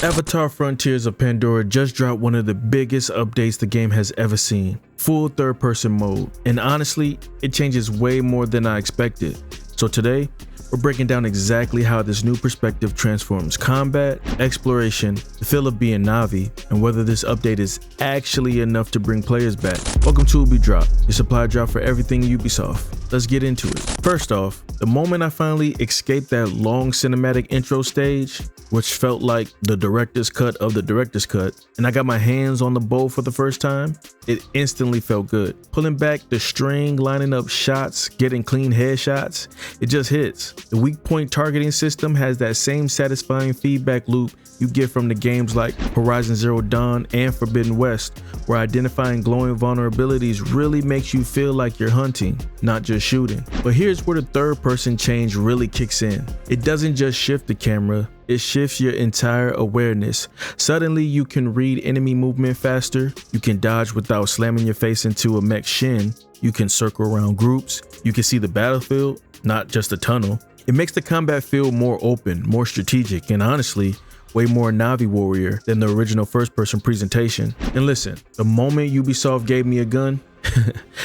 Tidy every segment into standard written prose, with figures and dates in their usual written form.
Avatar Frontiers of Pandora just dropped one of the biggest updates the game has ever seen. Full third-person mode, and honestly, it changes way more than I expected. So today, we're breaking down exactly how this new perspective transforms combat, exploration, the feel of being Navi, and whether this update is actually enough to bring players back. Welcome to Ubisoft, your supply drop for everything Ubisoft. Let's get into it. First off, the moment I finally escaped that long cinematic intro stage, which felt like the director's cut of the director's cut, and I got my hands on the bow for the first time, it instantly felt good. Pulling back the string, lining up shots, getting clean headshots, it just hits. The weak point targeting system has that same satisfying feedback loop you get from the games like Horizon Zero Dawn and Forbidden West, where identifying glowing vulnerabilities really makes you feel like you're hunting, not just shooting. But here's where the third person change really kicks in. It doesn't just shift the camera, it shifts your entire awareness. Suddenly you can read enemy movement faster, you can dodge without slamming your face into a mech's shin, you can circle around groups, you can see the battlefield, not just a tunnel. It makes the combat feel more open, more strategic, and honestly, way more Navi warrior than the original first-person presentation. And listen, the moment Ubisoft gave me a gun,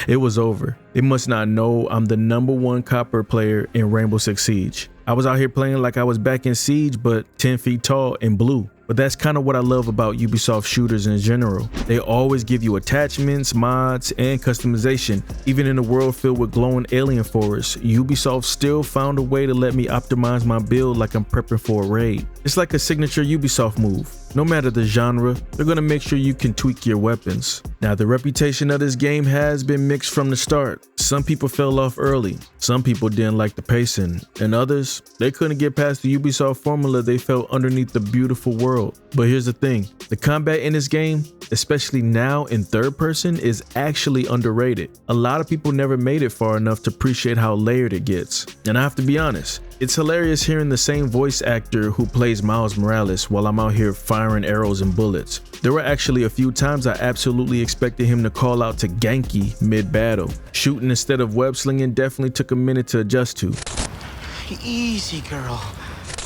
it was over. They must not know I'm the #1 copper player in Rainbow Six Siege. I was out here playing like I was back in Siege, but 10 feet tall and blue. But that's kind of what I love about Ubisoft shooters in general. They always give you attachments, mods, and customization. Even in a world filled with glowing alien forests, Ubisoft still found a way to let me optimize my build like I'm prepping for a raid. It's like a signature Ubisoft move. No matter the genre, they're gonna make sure you can tweak your weapons. Now, the reputation of this game has been mixed from the start. Some people fell off early, some people didn't like the pacing, and others, they couldn't get past the Ubisoft formula they felt underneath the beautiful world. But here's the thing, the combat in this game, especially now in third person, is actually underrated. A lot of people never made it far enough to appreciate how layered it gets. And I have to be honest, it's hilarious hearing the same voice actor who plays Miles Morales while I'm out here firing arrows and bullets. There were actually a few times I absolutely expected him to call out to Genki mid-battle. Shooting instead of web slinging definitely took a minute to adjust to. Easy, girl.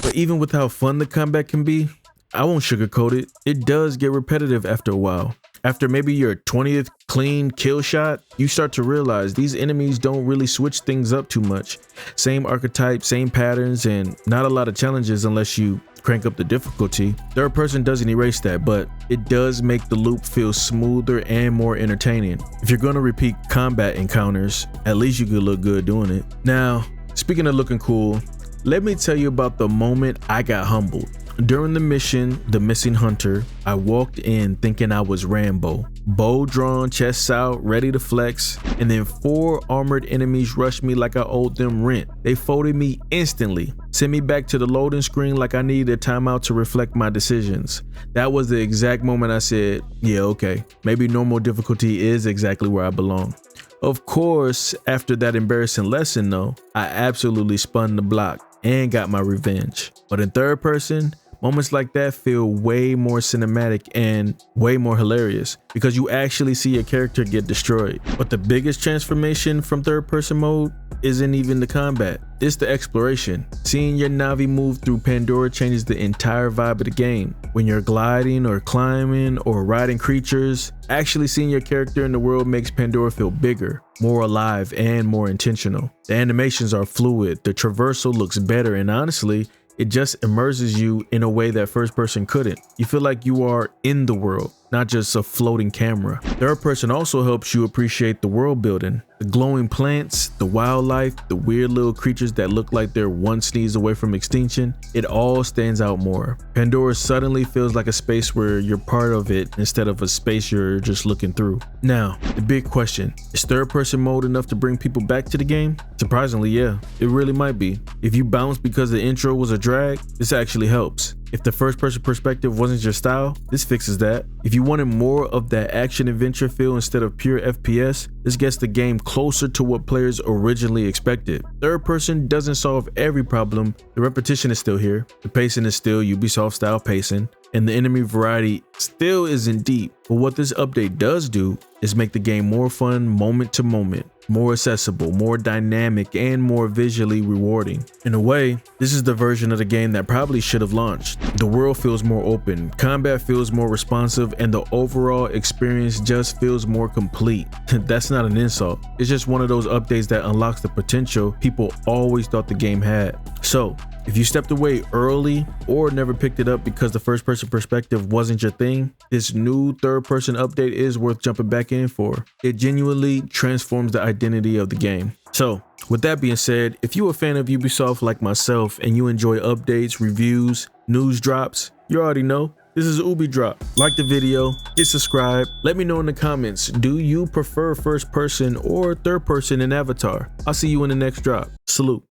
But even with how fun the combat can be, I won't sugarcoat it, it does get repetitive after a while. After maybe your 20th clean kill shot, you start to realize these enemies don't really switch things up too much. Same archetype, same patterns, and not a lot of challenges unless you crank up the difficulty. Third person doesn't erase that, but it does make the loop feel smoother and more entertaining. If you're gonna repeat combat encounters, at least you could look good doing it. Now, speaking of looking cool, let me tell you about the moment I got humbled. During the mission, The Missing Hunter, I walked in thinking I was Rambo. Bow drawn, chest out, ready to flex, and then 4 armored enemies rushed me like I owed them rent. They folded me instantly, sent me back to the loading screen like I needed a timeout to reflect my decisions. That was the exact moment I said, yeah, okay, maybe normal difficulty is exactly where I belong. Of course, after that embarrassing lesson though, I absolutely spun the block and got my revenge. But in third person, moments like that feel way more cinematic and way more hilarious because you actually see your character get destroyed. But the biggest transformation from third person mode isn't even the combat, it's the exploration. Seeing your Navi move through Pandora changes the entire vibe of the game. When you're gliding or climbing or riding creatures, actually seeing your character in the world makes Pandora feel bigger, more alive, and more intentional. The animations are fluid, the traversal looks better, and honestly, it just immerses you in a way that first person couldn't. You feel like you are in the world, not just a floating camera. Third person also helps you appreciate the world building. The glowing plants, the wildlife, the weird little creatures that look like they're one sneeze away from extinction, it all stands out more. Pandora suddenly feels like a space where you're part of it instead of a space you're just looking through. Now, the big question, is third person mode enough to bring people back to the game? Surprisingly, yeah, it really might be. If you bounce because the intro was a drag, this actually helps. If the first person perspective wasn't your style, this fixes that. If you wanted more of that action adventure feel instead of pure FPS, this gets the game closer to what players originally expected. Third person doesn't solve every problem, the repetition is still here, the pacing is still Ubisoft style pacing, and the enemy variety still isn't deep. But what this update does do is make the game more fun moment to moment. more accessible, more dynamic, and more visually rewarding. In a way, this is the version of the game that probably should have launched. The world feels more open, combat feels more responsive, and the overall experience just feels more complete. That's not an insult. It's just one of those updates that unlocks the potential people always thought the game had. So, if you stepped away early or never picked it up because the first person perspective wasn't your thing, this new third person update is worth jumping back in for. It genuinely transforms the identity of the game. So, with that being said, if you're a fan of Ubisoft like myself and you enjoy updates, reviews, news drops, you already know. This is Ubi Drop. Like the video, hit subscribe. Let me know in the comments, do you prefer first person or third person in Avatar? I'll see you in the next drop. Salute.